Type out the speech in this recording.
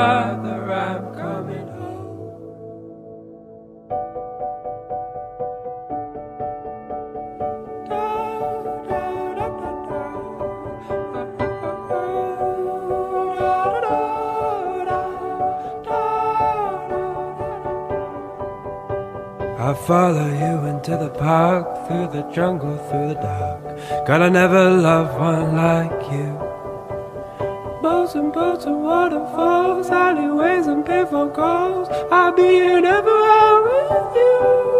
brother, I'm coming home. I follow you into the park, through the jungle, through the dark. God, I never loved one like you. Boats and waterfalls, alleyways and payphone calls. I'll be here never with you.